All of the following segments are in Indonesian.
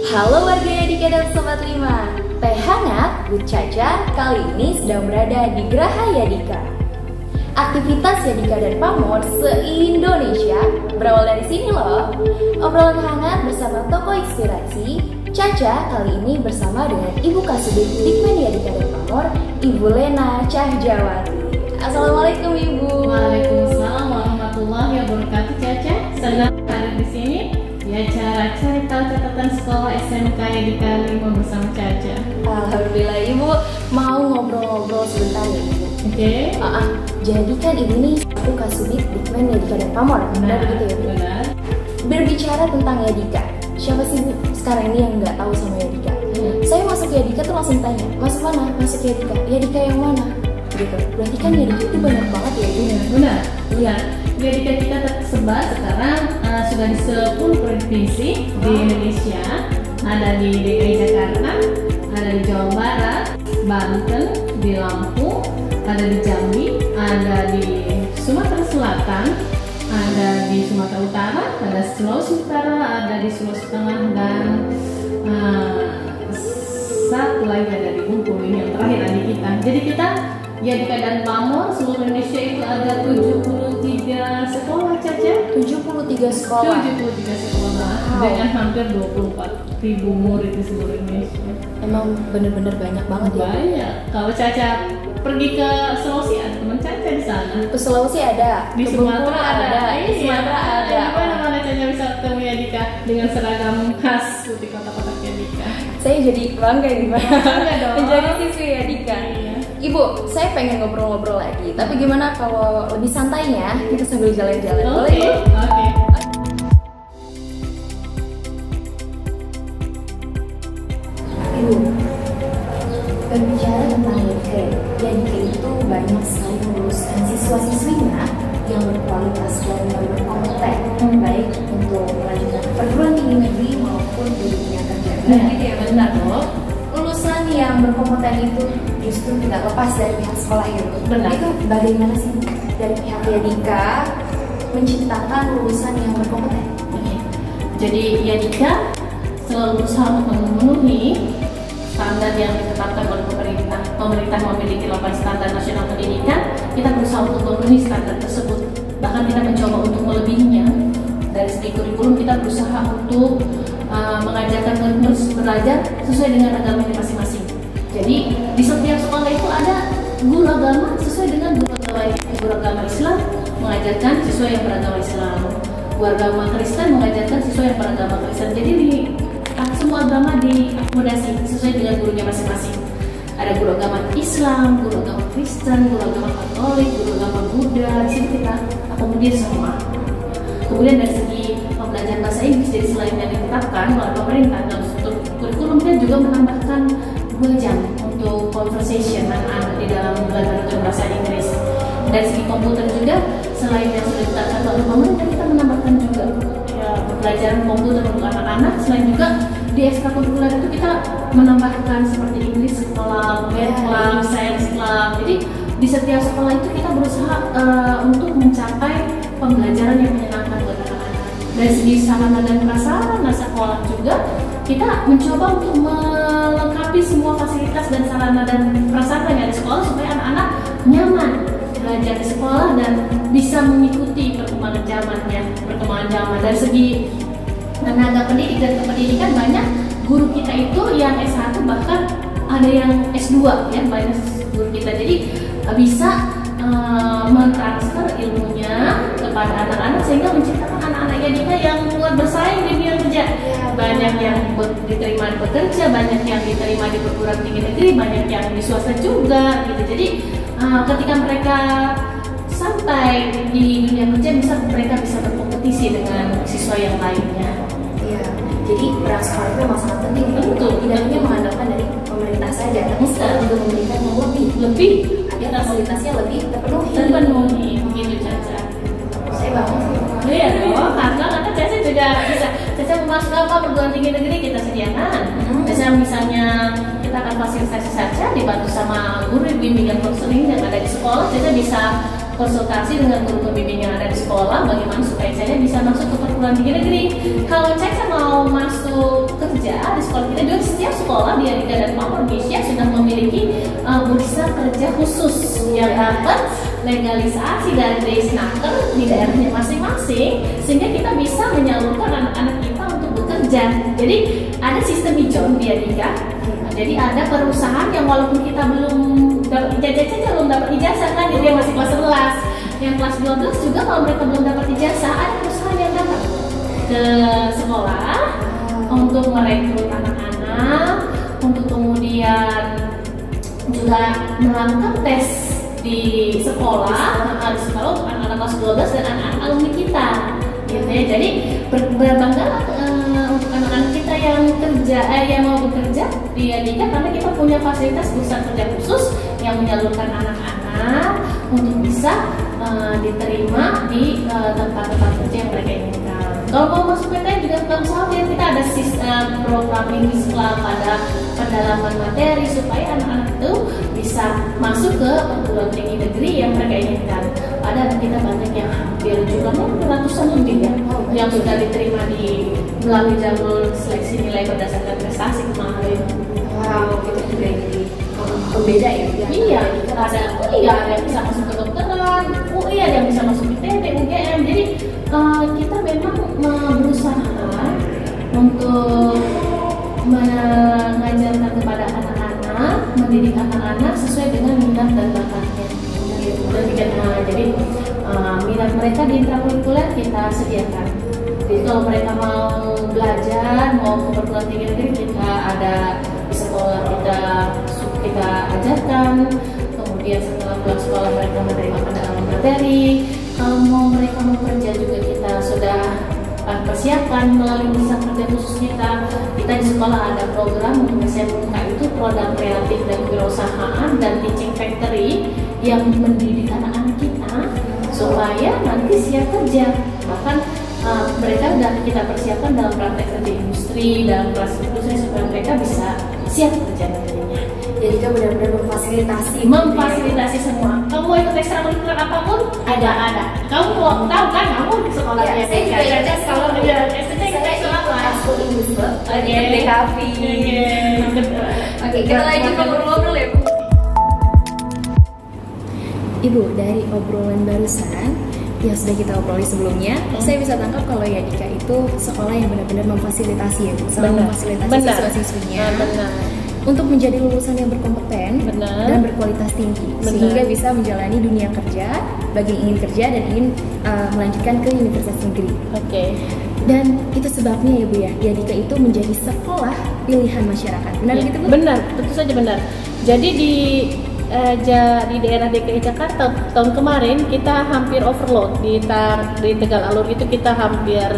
Halo warga Yadika dan Sobat 5. Teh hangat Bu Caca kali ini sedang berada di Geraha Yadika. Aktivitas Yadika dan Pamor se-Indonesia berawal dari sini loh. Obrolan hangat bersama tokoh inspirasi. Caca kali ini bersama dengan Ibu Kasubit Dikmen Yadika dan Pamor, Ibu Lena Cahjawati. Assalamualaikum Ibu. Waalaikumsalam warahmatullahi wabarakatuh. Caca senang hadir di sini di acara cari tahu catatan sekolah SMK Yadika 5 bersama Caca. Alhamdulillah Ibu mau ngobrol-ngobrol sebentar ya Ibu. Oke. Jadi kan Ibu nih aku Kasubit Dikmen Yadika dan Pamor. Benar begitu ya Bu? Benar. Berbicara tentang Yadika, siapa sih Bu sekarang ini yang nggak tahu sama Yadika? Saya masuk Yadika tuh langsung tanya, masuk mana? Masuk Yadika. Yadika yang mana? Gitu. Berarti kan Yadika itu banyak banget ya Bu? Benar. Iya. Yadika kita tersebar sekarang sudah di 10 provinsi di Indonesia. Ada di DKI Jakarta, ada di Jawa Barat, Banten, di Lampung, ada di Jambi, ada di Sumatera Selatan, ada di Sumatera Utara, ada Sulawesi Utara, ada di Sulawesi Tengah, dan satu lagi ada di Bengkulu. Ini yang terakhir ada di kita. Jadi kita Yadika dan Pamor seluruh Indonesia itu ada 73 sekolah Caca. 73 sekolah. 73 sekolah dengan hampir 24.000 murid di seluruh Indonesia. Emang bener-bener banyak banget ya. Banyak. Kalau Caca pergi ke Sulawesi ada teman Caca di sana. Ke Sulawesi ada, Di ke Sumatera Bengkulu ada. di Sumatera ada. Mana Caca bisa ketemu Yadika dengan seragam khas putih kotak-kotak Yadika. Saya jadi bangga nih Pak. Bangga dong. Menjadi siswi Yadika. Iya. Ibu, saya pengen ngobrol-ngobrol lagi. Tapi gimana kalau lebih santainya kita sambil jalan-jalan? Boleh Oke. Ibu? Oke. Ibu, berbicara tentang Yadika itu banyak sekali meluluskan siswa-siswinya yang berkualitas dan yang berkompeten, baik untuk melanjutkan perguruan tinggi negeri maupun di dunia kerja. Gitu ya, benar loh. Lulusan yang berkompeten itu justru tidak lepas dari pihak sekolah itu. Benar. Itu bagaimana sih Bu, dari pihak Yadika menciptakan lulusan yang berkompeten? Oke. Jadi Yadika selalu berusaha untuk memenuhi standar yang ditetapkan oleh pemerintah. Pemerintah memiliki 8 standar nasional pendidikan. Kita berusaha untuk memenuhi standar tersebut. Bahkan kita mencoba untuk melebihinya. Dari segi kurikulum kita berusaha untuk mengajarkan murid belajar sesuai dengan agamanya masing-masing. Jadi di setiap sekolah itu ada guru agama sesuai dengan guru agama Islam mengajarkan sesuai yang beragama Islam. Guru agama Kristen mengajarkan sesuai yang beragama Kristen. Jadi semua agama diakomodasi sesuai dengan gurunya masing-masing. Ada guru agama Islam, guru agama Kristen, guru agama Katolik, guru agama Buddha. Di sini kita akomodir semua. Kemudian dari segi pembelajaran bahasa Inggris, jadi selain yang ditetapkan oleh pemerintah dalam struktur kurikulum, kita juga menambahkan 2 jam untuk conversation anak-anak di dalam belajar bahasa Inggris. Dari segi komputer juga, selain yang sudah ditetapkan oleh pemerintah, kita menambahkan juga pelajaran komputer untuk anak-anak. Selain juga di ekstrakurikuler itu kita menambahkan seperti English Club, Math Club, Science Club. Jadi di setiap sekolah itu kita berusaha untuk mencapai pembelajaran yang menyenangkan buat anak-anak. Dari segi sarana dan prasarana sekolah juga kita mencoba untuk melengkapi semua fasilitas dan sarana dan prasarana yang ada di sekolah supaya anak-anak nyaman belajar di sekolah dan bisa mengikuti perkembangan zaman. Dari segi tenaga pendidik dan kependidikan, banyak guru kita itu yang S1 bahkan ada yang S2 ya, banyak guru kita. Jadi bisa mentransfer ilmunya kepada anak-anak sehingga menciptakan anak-anak Yadika yang kuat bersaing di dunia kerja. Banyak yang diterima bekerja, banyak yang diterima di perguruan tinggi negeri, banyak yang di swasta juga gitu. Jadi ketika mereka sampai di dunia kerja mereka bisa berkompetisi dengan siswa yang lainnya. Iya. Jadi peran sekolah itu memang sangat penting. Betul. Tidak hanya mengandalkan dari pemerintah saja, tapi sekolah juga memberikan yang lebih agar fasilitasnya lebih terpenuhi. Begitu Caca. Saya banget sih. Iya dong, karena Caca juga bisa. Caca mau masuk apa perguruan tinggi negeri kita sediakan. Caca misalnya kita akan fasilitasi saja dibantu sama guru bimbingan konseling yang ada di sekolah. Caca bisa konsultasi dengan guru pembimbing yang ada di sekolah bagaimana supaya saya bisa masuk ke perguruan tinggi negeri. Kalau Caca mau masuk kerja kerja di sekolah kita juga, setiap sekolah di Yadika dan Pamor Indonesia sudah memiliki bursa kerja khusus yang dapat legalisasi dari Daysnaker di daerahnya masing-masing, sehingga kita bisa menyalurkan anak-anak kita untuk bekerja. Jadi ada sistem hijau di Yadika. Jadi ada perusahaan yang walaupun kita belum dapat ijazah, belum dapat ijazah kan, jadi masih kelas 11, yang kelas 12 juga kalau mereka belum dapat ijazah, ada perusahaan yang datang ke sekolah untuk merekrut anak-anak, untuk kemudian juga melakukan tes di sekolah untuk anak-anak kelas 12 dan anak-anak alumni kita, gitu ya. Jadi berbanggalah untuk anak-anak kita yang yang mau bekerja di Yadika, karena kita punya fasilitas bursa kerja khusus yang menyalurkan anak-anak untuk bisa diterima di tempat-tempat kerja yang mereka inginkan. Kalau mau masuk PTN juga nggak usah khawatir, kita ada program English Club, ada pendalaman materi supaya anak-anak itu bisa masuk ke perguruan tinggi negeri yang mereka inginkan. Ada anak kita banyak yang hampir juga ratusan lebih ya, yang sudah diterima di melalui jalur seleksi nilai berdasarkan prestasi kemarin. Wow, itu juga jadi pembeda ya? Iya, ada yang bisa masuk ke kedokteran, UI ada yang bisa masuk ITB, UGM. Jadi kita memang berusaha untuk mengajarkan kepada anak-anak, mendidik anak-anak sesuai dengan minat dan bakatnya. Jadi minat mereka di intrakurikuler kita sediakan. Jadi kalau mereka mau belajar, mau ke perguruan tinggi negeri, kita ada di sekolah kita ajarkan. Kemudian setelah pulang sekolah mereka menerima pendalaman materi. Kalau mereka mau kerja juga kita sudah persiapkan melalui bursa kerja khusus kita. Kita di sekolah ada program untuk SMK itu produk kreatif dan kewirausahaan dan teaching factory yang mendidik anak-anak kita supaya nanti siap kerja. Bahkan mereka sudah kita persiapkan dalam praktek kerja industri, dalam kelas industri supaya mereka bisa siap kerja nantinya. Jadi kita benar-benar memfasilitasi semua. Kamu mau ikut ekstrakurikuler apapun ada. Kamu mau tahu kan kamu di sekolah ya, saya juga ikut kalau saya ekskul English Club di Cafe. Oke, kita lanjut ngobrol-ngobrol ya, Bu. Ibu, dari obrolan barusan yang sudah kita obroli sebelumnya, saya bisa tangkap kalau Yadika itu sekolah yang benar-benar memfasilitasi ya, memfasilitasi siswa-siswinya untuk menjadi lulusan yang berkompeten dan berkualitas tinggi, sehingga bisa menjalani dunia kerja bagi yang ingin kerja dan ingin melanjutkan ke universitas negeri. Oke. Dan itu sebabnya ya Bu ya, Yadika itu menjadi sekolah pilihan masyarakat. Benar gitu Bu? Benar, tentu saja benar. Jadi di daerah DKI Jakarta tahun kemarin kita hampir overload di Tegal Alur itu, kita hampir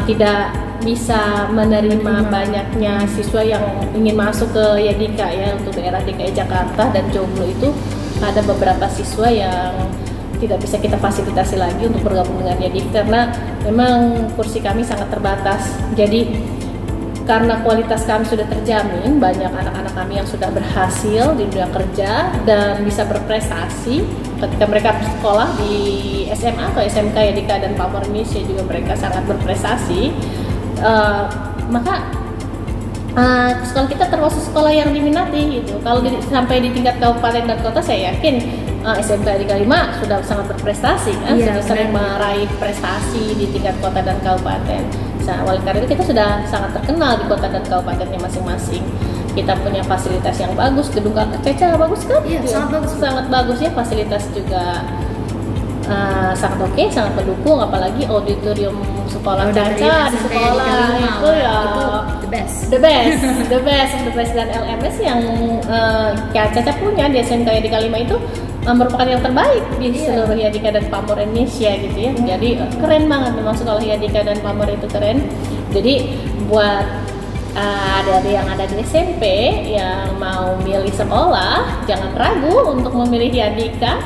tidak bisa menerima banyaknya siswa yang ingin masuk ke Yadika ya, untuk daerah DKI Jakarta dan jomblo itu ada beberapa siswa yang tidak bisa kita fasilitasi lagi untuk bergabung dengan Yadika karena memang kursi kami sangat terbatas. Jadi karena kualitas kami sudah terjamin, banyak anak-anak kami yang sudah berhasil di dunia kerja dan bisa berprestasi ketika mereka bersekolah di SMA atau SMK Yadika dan Pamor Indonesia juga mereka sangat berprestasi. Maka sekolah kita termasuk sekolah yang diminati gitu. Kalau sampai di tingkat kabupaten dan kota, saya yakin SMK Yadika 5 sudah sangat berprestasi kan, sudah sering meraih prestasi di tingkat kota dan kabupaten. Oleh karena itu kita sudah sangat terkenal di kota dan kabupatennya masing-masing. Kita punya fasilitas yang bagus, gedung Caca bagus kan? Iya, sangat bagus ya, fasilitas juga sangat oke, sangat mendukung, apalagi auditorium sekolah Caca di sekolah itu ya the best dan LMS yang Caca punya di SMK Yadika 5 itu merupakan yang terbaik di seluruh Yadika dan Pamor Indonesia gitu ya. Jadi keren banget memang sekolah Yadika dan Pamor itu keren. Jadi buat dari yang ada di SMP yang mau milih sekolah, jangan ragu untuk memilih Yadika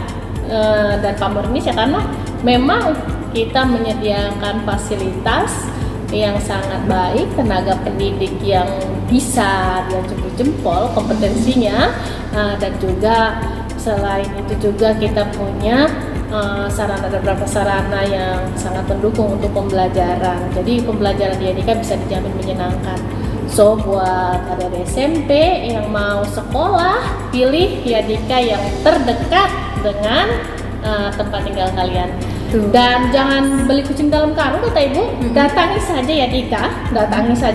dan Pamor Indonesia karena memang kita menyediakan fasilitas yang sangat baik, tenaga pendidik yang bisa diacungi jempol kompetensinya, dan juga selain itu juga kita punya sarana, ada beberapa sarana yang sangat mendukung untuk pembelajaran. Jadi pembelajaran di Yadika bisa dijamin menyenangkan. So buat adik SMP yang mau sekolah, pilih Yadika yang terdekat dengan tempat tinggal kalian. Dan jangan beli kucing dalam karung kata ibu. Datangi saja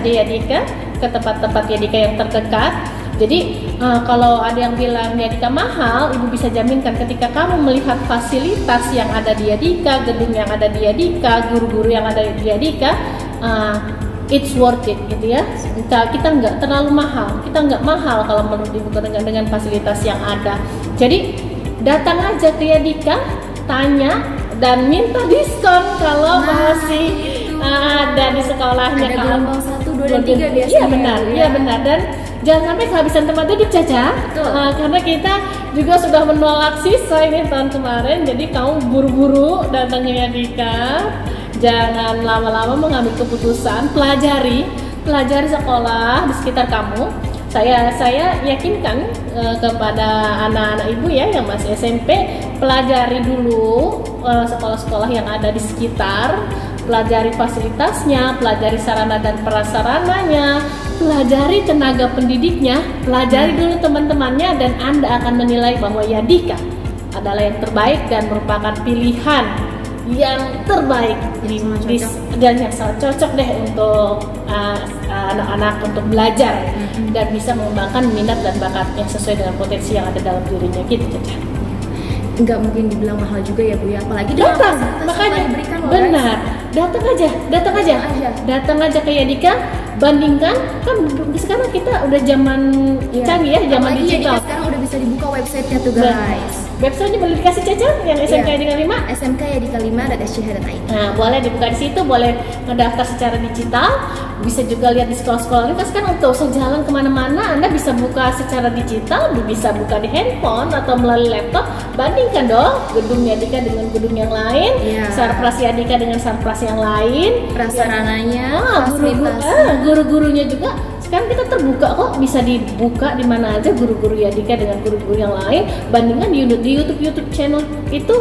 Yadika ke tempat-tempat Yadika yang terdekat. Jadi kalau ada yang bilang Yadika mahal, ibu bisa jaminkan ketika kamu melihat fasilitas yang ada di Yadika, gedung yang ada di Yadika, guru-guru yang ada di Yadika, it's worth it gitu ya. Kita nggak terlalu mahal, kalau menurut ibu dengan fasilitas yang ada. Jadi datang aja ke Yadika, tanya dan minta diskon kalau masih ada di sekolahnya. Ada gelombang 1, 2, dan 3 biasanya. Iya benar. Dan jangan sampai kehabisan tempat duduk Caca. Karena kita juga sudah menolak siswa ini tahun kemarin. Jadi kamu buru-buru datang ke Yadika. Jangan lama-lama mengambil keputusan. Pelajari sekolah di sekitar kamu. Saya yakinkan kepada anak-anak ibu ya yang masih SMP, pelajari dulu sekolah-sekolah yang ada di sekitar, pelajari fasilitasnya, pelajari sarana dan prasarananya, pelajari tenaga pendidiknya, pelajari dulu teman-temannya, dan Anda akan menilai bahwa Yadika adalah yang terbaik dan merupakan pilihan yang terbaik dan yang sangat cocok deh untuk anak-anak untuk belajar dan bisa mengembangkan minat dan bakatnya sesuai dengan potensi yang ada dalam dirinya gitu Caca. Nggak mungkin dibilang mahal juga ya Bu ya, apalagi datang, makanya diberikan benar, datang aja ke Yadika. Bandingkan kan sekarang kita udah zaman canggih ya, zaman digital. Yadika sekarang udah bisa dibuka websitenya tuh guys. Websitenya boleh dikasih Caca yang SMK Yadika 5? SMK Yadika 5.sch.id. Nah, boleh dibuka di situ, boleh ngedaftar secara digital, bisa juga lihat di sekolah-sekolah ini. Sekarang untuk sejalan kemana-mana, Anda bisa buka secara digital, bisa buka di handphone atau melalui laptop. Bandingkan dong gedung Yadika dengan gedung yang lain, sarpras Yadika dengan sarpras yang lain, prasarananya, guru-gurunya juga. Sekarang kita terbuka kok, bisa dibuka di mana aja guru-guru Yadika dengan guru-guru yang lain. Bandingkan di YouTube channel itu,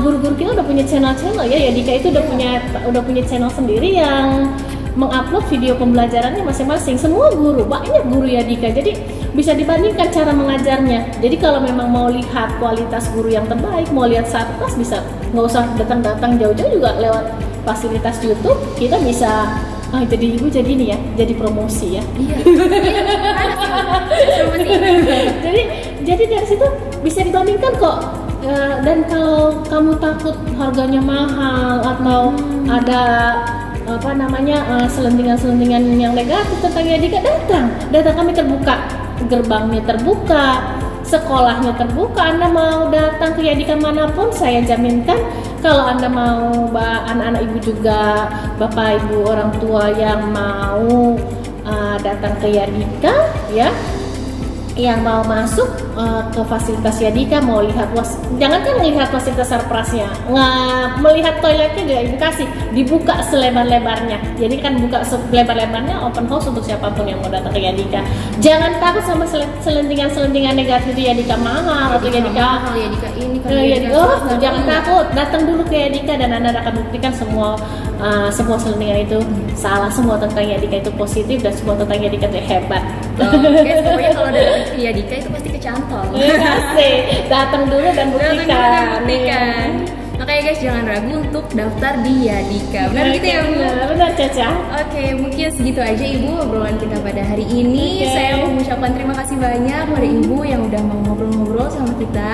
guru-guru kita udah punya channel ya. Yadika itu udah punya channel sendiri yang mengupload video pembelajarannya masing-masing. Semua guru, banyak guru Yadika. Jadi bisa dibandingkan cara mengajarnya. Jadi kalau memang mau lihat kualitas guru yang terbaik, mau lihat sarpras, bisa nggak usah datang jauh-jauh juga lewat fasilitas YouTube. Kita bisa jadi ibu jadi ini ya, jadi promosi ya. Iya. Jadi dari situ bisa dibandingkan kok. Dan kalau kamu takut harganya mahal atau ada selentingan yang negatif tentang Yadika, datang kami terbuka, gerbangnya terbuka, sekolahnya terbuka. Anda mau datang ke Yadika manapun, saya jaminkan. Kalau Anda mau, anak-anak ibu juga, bapak ibu orang tua yang mau datang ke Yadika ya, yang mau masuk ke fasilitas Yadika, mau lihat jangankan melihat fasilitas sarprasnya, melihat toiletnya juga ibu kasih dibuka selebar-lebarnya. Jadi kan buka selebar-lebarnya, open house untuk siapapun yang mau datang ke Yadika. Jangan takut sama selentingan negatif itu Yadika mahal atau Yadika ini kan jangan takut, datang dulu ke Yadika dan Anda akan buktikan semua selentingan itu salah, semua tentang Yadika itu positif dan semua tentang Yadika itu hebat. Pokoknya kalau datang ke Yadika itu pasti kecantol. Datang dulu dan buktikan. Makanya guys, jangan ragu untuk daftar di Yadika. Benar gitu ya Bu? Benar Caca. Oke, mungkin segitu aja Ibu obrolan kita pada hari ini. Saya mau mengucapkan terima kasih banyak kepada Ibu yang udah mau ngobrol-ngobrol sama kita.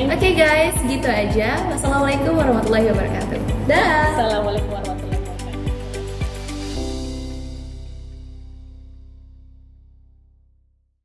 Oke guys, gitu aja. Wassalamualaikum warahmatullahi wabarakatuh. Assalamualaikum warahmatullahi wabarakatuh.